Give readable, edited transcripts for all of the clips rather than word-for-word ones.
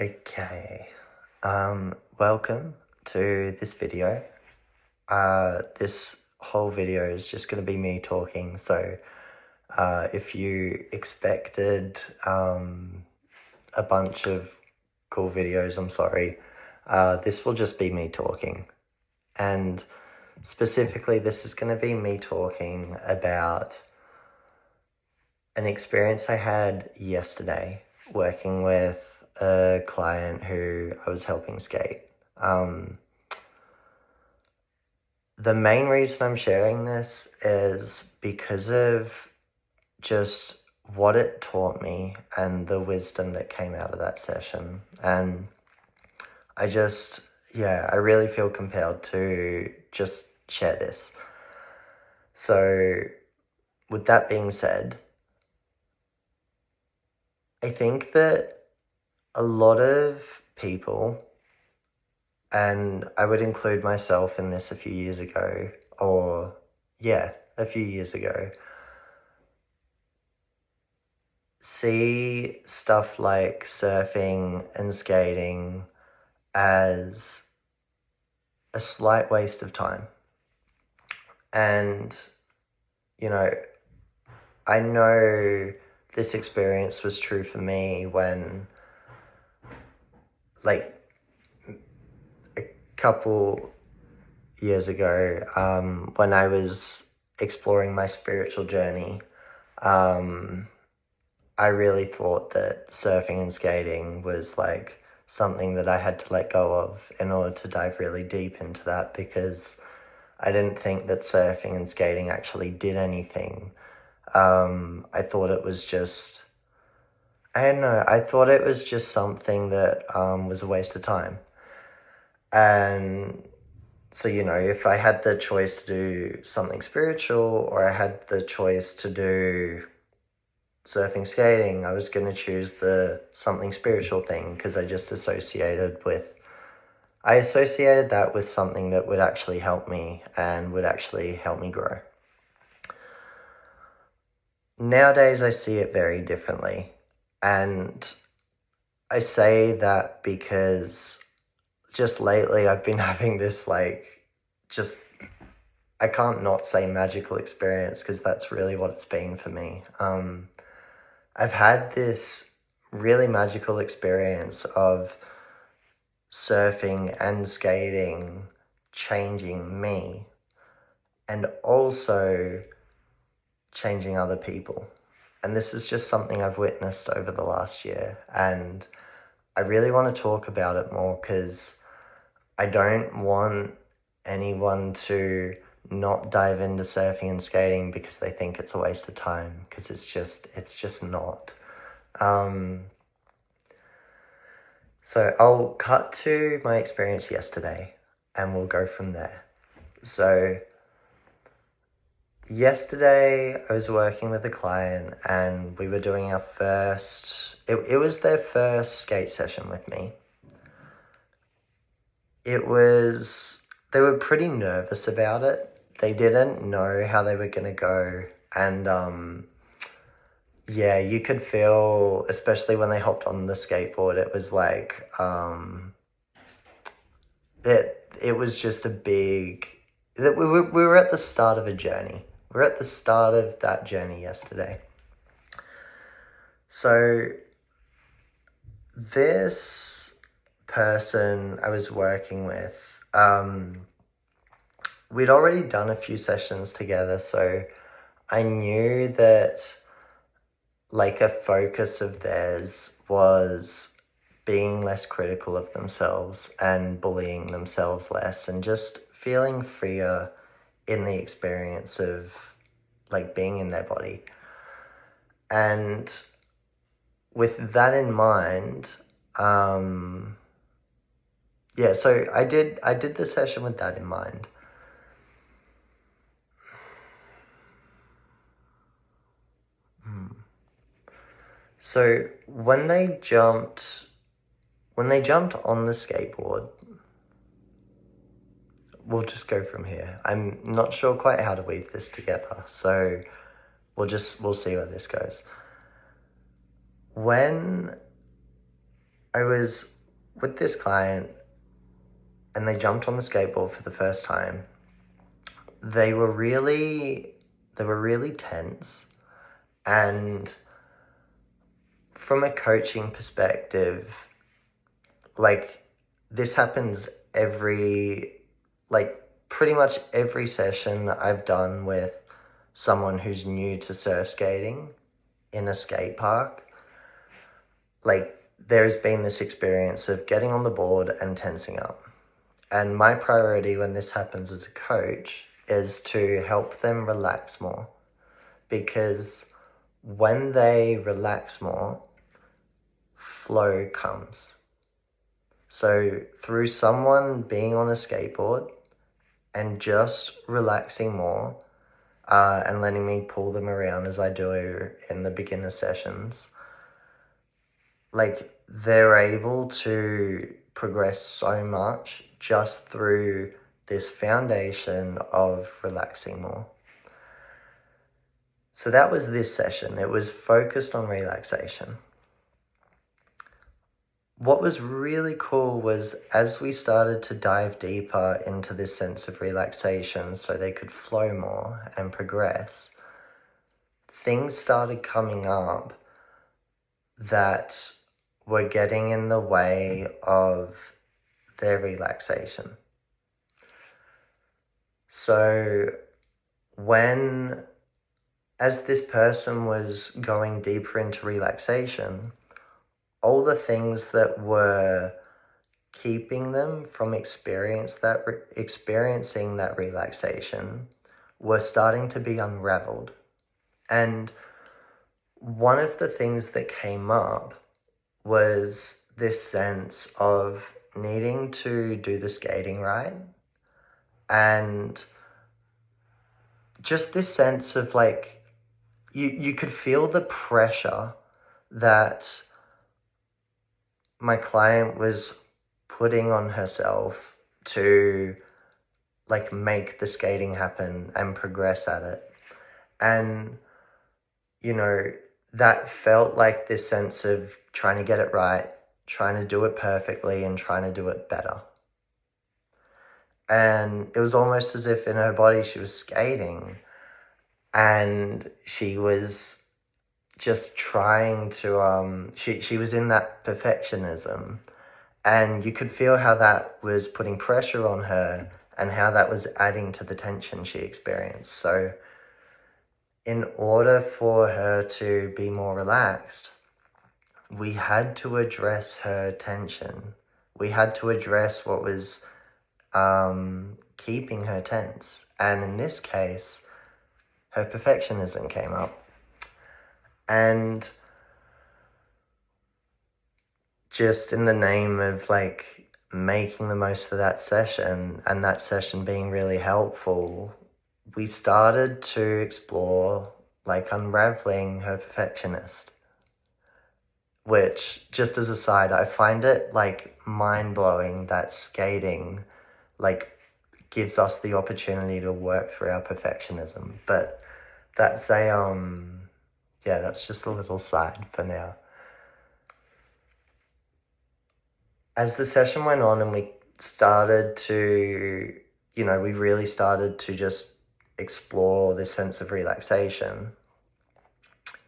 Okay, welcome to this video. This whole video is just going to be me talking, so if you expected a bunch of cool videos, I'm sorry. This will just be me talking, and specifically this is going to be me talking about an experience I had yesterday working with a client who I was helping skate. The main reason I'm sharing this is because of just what it taught me and the wisdom that came out of that session. And I really feel compelled to just share this. So with that being said, I think that a lot of people, and I would include myself in this a few years ago, see stuff like surfing and skating as a slight waste of time. And, I know this experience was true for me when, like, a couple years ago, when I was exploring my spiritual journey, I really thought that surfing and skating was like something that I had to let go of in order to dive really deep into that, because I didn't think that surfing and skating actually did anything. I thought it was just, I thought it was just something that was a waste of time. And so, if I had the choice to do something spiritual or I had the choice to do surfing, skating, I was going to choose the something spiritual thing, because I associated that with something that would actually help me and would actually help me grow. Nowadays, I see it very differently. And I say that because just lately I've been having this I can't not say magical experience, because that's really what it's been for me. I've had this really magical experience of surfing and skating changing me and also changing other people. And this is just something I've witnessed over the last year, and I really want to talk about it more, because I don't want anyone to not dive into surfing and skating because they think it's a waste of time, because it's just not. So I'll cut to my experience yesterday and we'll go from there. So yesterday I was working with a client and we were doing our first, it was their first skate session with me. They were pretty nervous about it. They didn't know how they were going to go. And you could feel, especially when they hopped on the skateboard, it was like, it was just a big, we were at the start of a journey. We're at the start of that journey yesterday. So this person I was working with, we'd already done a few sessions together, so I knew that like a focus of theirs was being less critical of themselves and bullying themselves less, and just feeling freer in the experience of like being in their body. And with that in mind, so I did the session with that in mind. So when they jumped on the skateboard, we'll just go from here. I'm not sure quite how to weave this together, so we'll see where this goes. When I was with this client and they jumped on the skateboard for the first time. They were really tense, and from a coaching perspective, like, this happens pretty much every session I've done with someone who's new to surf skating in a skate park. Like, there's been this experience of getting on the board and tensing up. And my priority when this happens as a coach is to help them relax more. Because when they relax more, flow comes. So through someone being on a skateboard and just relaxing more, and letting me pull them around as I do in the beginner sessions, like, they're able to progress so much just through this foundation of relaxing more. So that was this session. It was focused on relaxation. What was really cool was as we started to dive deeper into this sense of relaxation so they could flow more and progress, things started coming up that were getting in the way of their relaxation. So as this person was going deeper into relaxation, all the things that were keeping them from experiencing that relaxation were starting to be unraveled. And one of the things that came up was this sense of needing to do the skating right, and just this sense of, like, you could feel the pressure that my client was putting on herself to, like, make the skating happen and progress at it. And, that felt like this sense of trying to get it right, trying to do it perfectly, and trying to do it better. And it was almost as if in her body she was skating and she was just trying to, she was in that perfectionism, and you could feel how that was putting pressure on her and how that was adding to the tension she experienced. So in order for her to be more relaxed, we had to address her tension. We had to address what was keeping her tense. And in this case, her perfectionism came up. And just in the name of, like, making the most of that session and that session being really helpful, we started to explore, like, unraveling her perfectionist. Which, just as a side, I find it, like, mind-blowing that skating, like, gives us the opportunity to work through our perfectionism. But that's that's just a little side for now. As the session went on and we started to, we really started to just explore this sense of relaxation,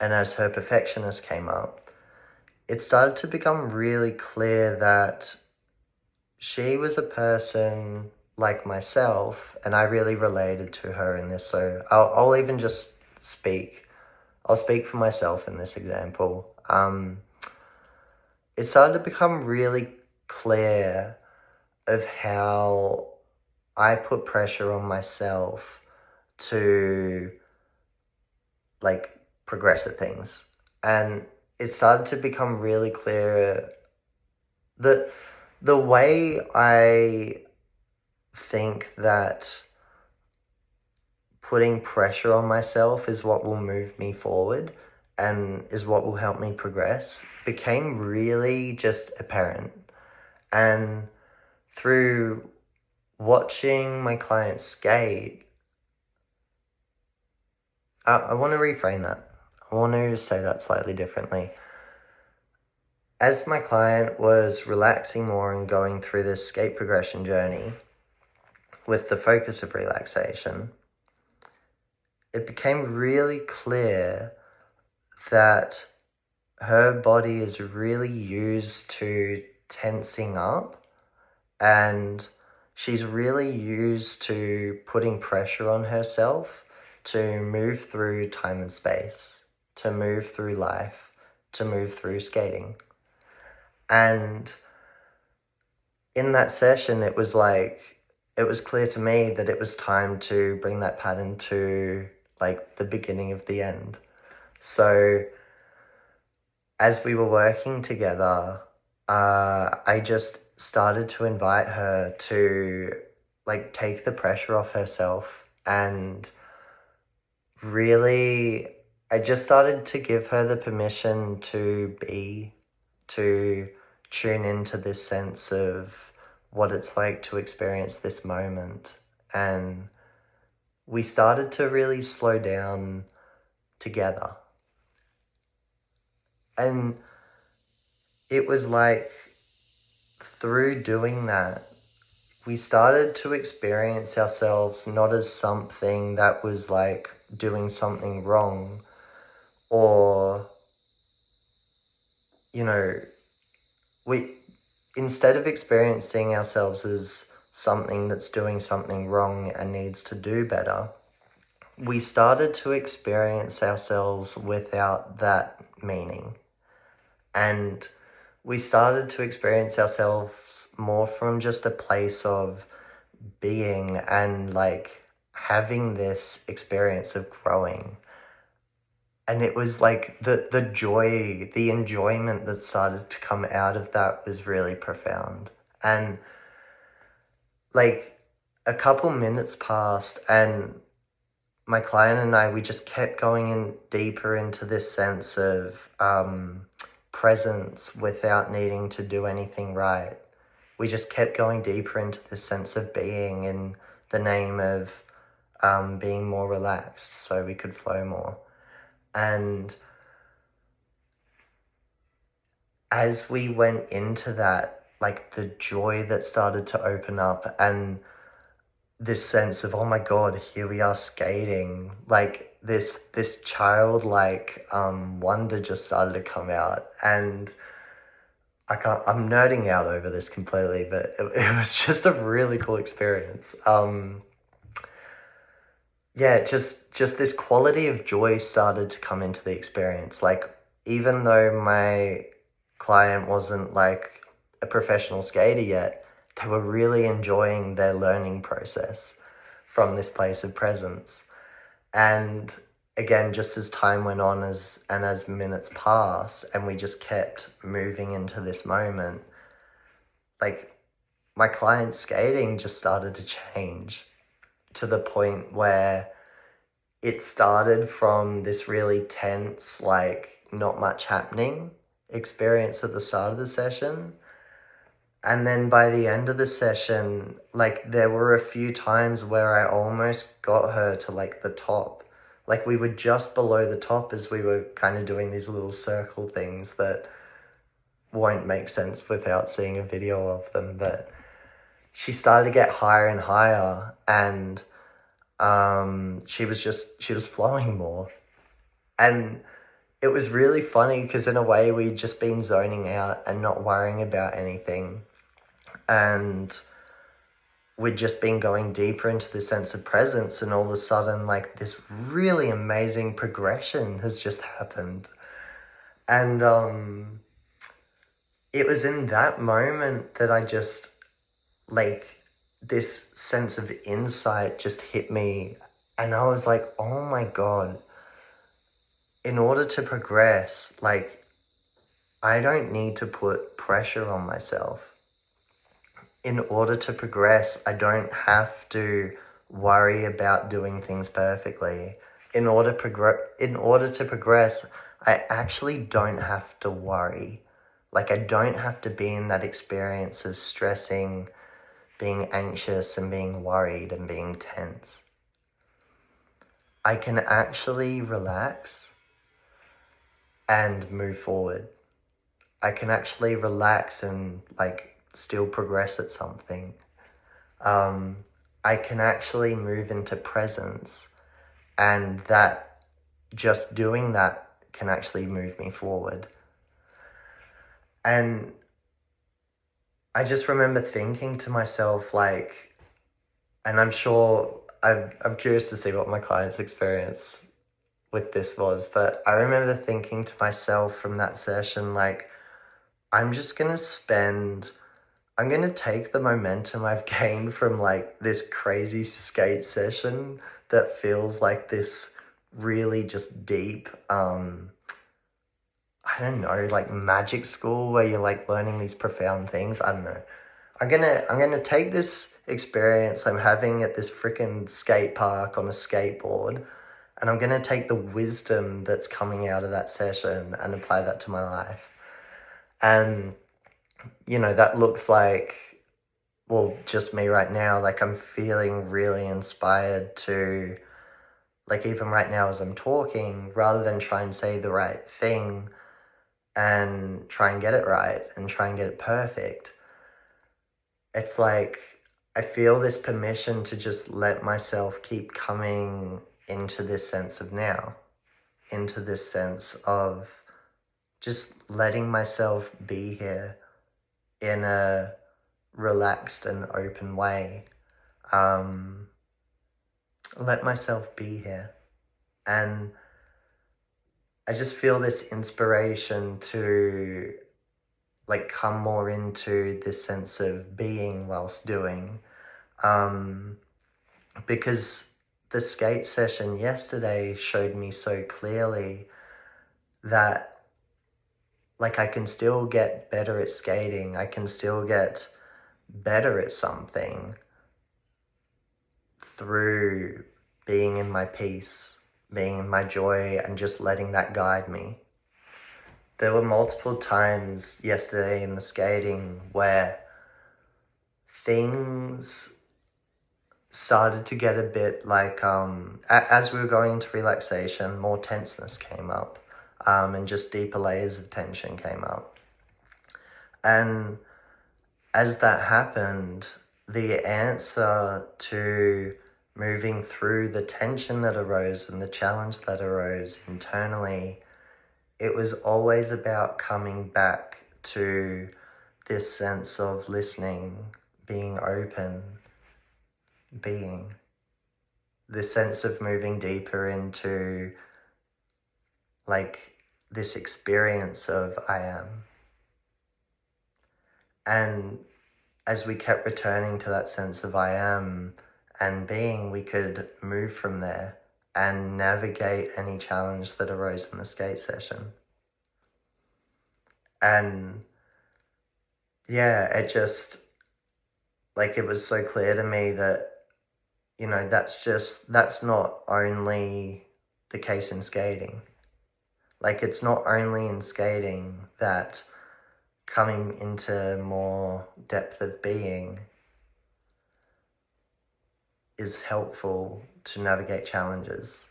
and as her perfectionist came up, it started to become really clear that she was a person like myself, and I really related to her in this. So I'll even just I'll speak for myself in this example. It started to become really clear of how I put pressure on myself to, like, progress at things. And it started to become really clear that the way I think that putting pressure on myself is what will move me forward and is what will help me progress became really just apparent. And through watching my clients skate, I want to reframe that. I want to say that slightly differently. as my client was relaxing more and going through this skate progression journey with the focus of relaxation, it became really clear that her body is really used to tensing up, and she's really used to putting pressure on herself to move through time and space, to move through life, to move through skating. And in that session, it was clear to me that it was time to bring that pattern to like the beginning of the end. So as we were working together, I just started to invite her to like take the pressure off herself, and really I just started to give her the permission to tune into this sense of what it's like to experience this moment. And we started to really slow down together. And it was like through doing that, we started to experience ourselves not as something that was like doing something wrong, or, you know, instead of experiencing ourselves as something that's doing something wrong and needs to do better, we started to experience ourselves without that meaning. And we started to experience ourselves more from just a place of being and like having this experience of growing. And it was like the joy, the enjoyment that started to come out of that was really profound. And like a couple minutes passed, and my client and I, we just kept going in deeper into this sense of presence without needing to do anything right. We just kept going deeper into this sense of being in the name of being more relaxed so we could flow more. And as we went into that, like the joy that started to open up, and this sense of, oh my God, here we are skating, like this childlike wonder just started to come out. And I'm nerding out over this completely, but it was just a really cool experience. Yeah, just this quality of joy started to come into the experience. Like, even though my client wasn't like a professional skater yet, they were really enjoying their learning process from this place of presence. And again, just as time went on, as minutes passed, and we just kept moving into this moment, like my client's skating just started to change to the point where it started from this really tense, like not much happening experience at the start of the session. And then by the end of the session, like there were a few times where I almost got her to like the top. Like we were just below the top as we were kind of doing these little circle things that won't make sense without seeing a video of them. But she started to get higher and higher, and she was flowing more. And it was really funny because in a way we'd just been zoning out and not worrying about anything. And we'd just been going deeper into the sense of presence, and all of a sudden like this really amazing progression has just happened. And it was in that moment that I just like this sense of insight just hit me, and I was like, oh my God, in order to progress, like I don't need to put pressure on myself. In order to progress, I don't have to worry about doing things perfectly. In order to progress, I actually don't have to worry. Like I don't have to be in that experience of stressing, being anxious and being worried and being tense. I can actually relax and move forward. I can actually relax and like still progress at something. I can actually move into presence, and that just doing that can actually move me forward. And I just remember thinking to myself, like, and I'm sure I'm curious to see what my client's experience with this was, but I remember thinking to myself from that session, like, I'm gonna take the momentum I've gained from like this crazy skate session that feels like this really just deep, I don't know, like magic school where you're like learning these profound things. I don't know. I'm gonna take this experience I'm having at this freaking skate park on a skateboard, and I'm gonna take the wisdom that's coming out of that session and apply that to my life. And that looks like, well, just me right now. Like, I'm feeling really inspired to, like, even right now as I'm talking, rather than try and say the right thing and try and get it right and try and get it perfect, it's like I feel this permission to just let myself keep coming into this sense of now, into this sense of just letting myself be here in a relaxed and open way. Let myself be here. And I just feel this inspiration to like come more into this sense of being whilst doing. Because the skate session yesterday showed me so clearly that like I can still get better at skating. I can still get better at something through being in my peace, being in my joy, and just letting that guide me. There were multiple times yesterday in the skating where things started to get a bit like, as we were going into relaxation, more tenseness came up, and just deeper layers of tension came up. And as that happened, the answer to moving through the tension that arose and the challenge that arose internally, it was always about coming back to this sense of listening, being open, being. This sense of moving deeper into like this experience of I am. And as we kept returning to that sense of I am and being, we could move from there and navigate any challenge that arose in the skate session. And yeah, it just, like, it was so clear to me that, that's not only the case in skating. Like, it's not only in skating that coming into more depth of being is helpful to navigate challenges.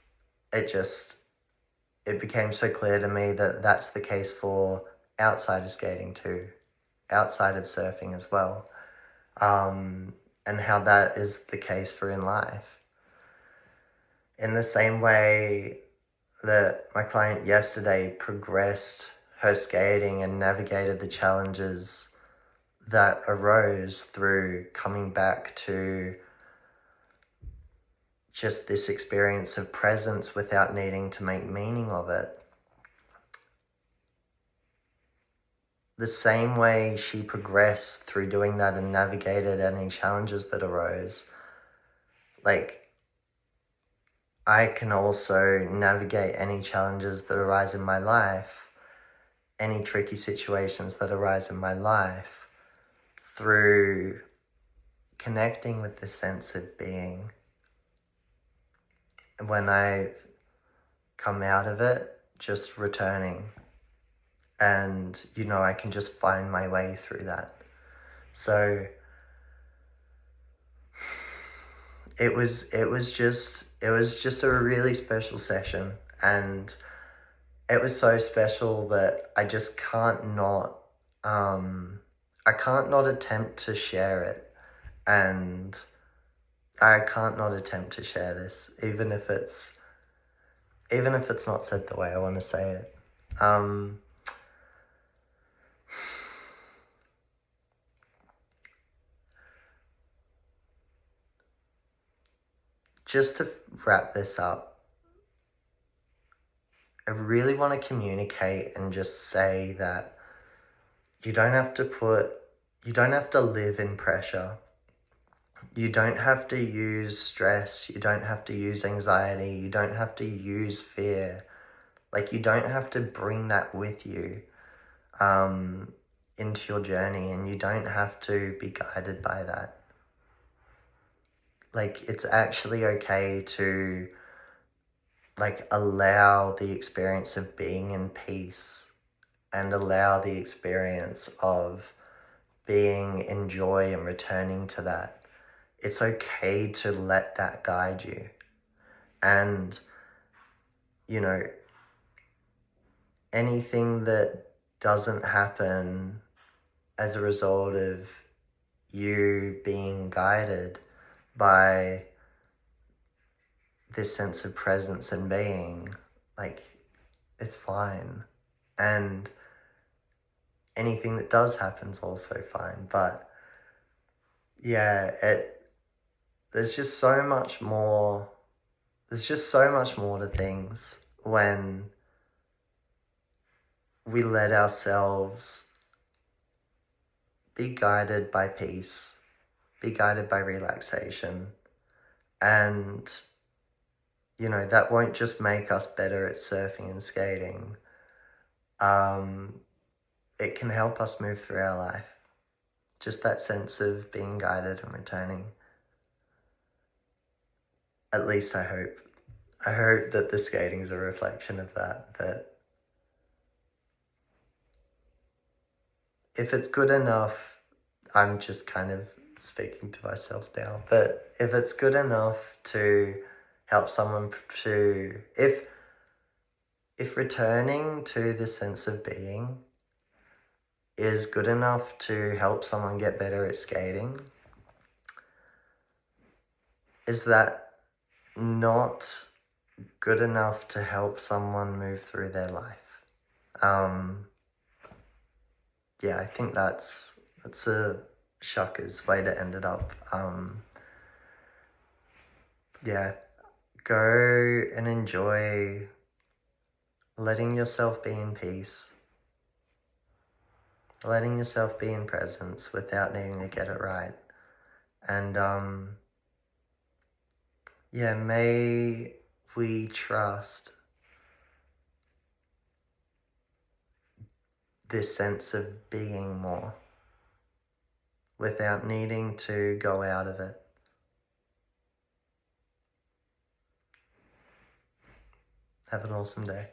It became so clear to me that that's the case for outside of skating too, outside of surfing as well, and how that is the case for in life. In the same way that my client yesterday progressed her skating and navigated the challenges that arose through coming back to just this experience of presence without needing to make meaning of it. The same way she progressed through doing that and navigated any challenges that arose, like, I can also navigate any challenges that arise in my life, any tricky situations that arise in my life, through connecting with the sense of being. And when I come out of it, just returning. And, I can just find my way through that. So it was just a really special session, and it was so special that I just can't not I can't not attempt to share it, and I can't not attempt to share this, even if it's not said the way I want to say it. Just to wrap this up, I really want to communicate and just say that you don't have to live in pressure. You don't have to use stress. You don't have to use anxiety. You don't have to use fear. Like, you don't have to bring that with you into your journey, and you don't have to be guided by that. Like, it's actually okay to, like, allow the experience of being in peace and allow the experience of being in joy and returning to that. It's okay to let that guide you. And, you know, anything that doesn't happen as a result of you being guided by this sense of presence and being, like, it's fine. And anything that does happen is also fine. But yeah, there's just so much more to things when we let ourselves be guided by peace, be guided by relaxation. And, you know, that won't just make us better at surfing and skating. It can help us move through our life. Just that sense of being guided and returning. At least I hope. I hope that the skating is a reflection of that. That if it's good enough, I'm just kind of speaking to myself now, but if it's good enough to help someone to, if returning to the sense of being is good enough to help someone get better at skating, is that not good enough to help someone move through their life? Yeah, I think that's a shocker's way to end it up. Yeah, go and enjoy letting yourself be in peace, letting yourself be in presence without needing to get it right. And yeah, may we trust this sense of being more without needing to go out of it. Have an awesome day.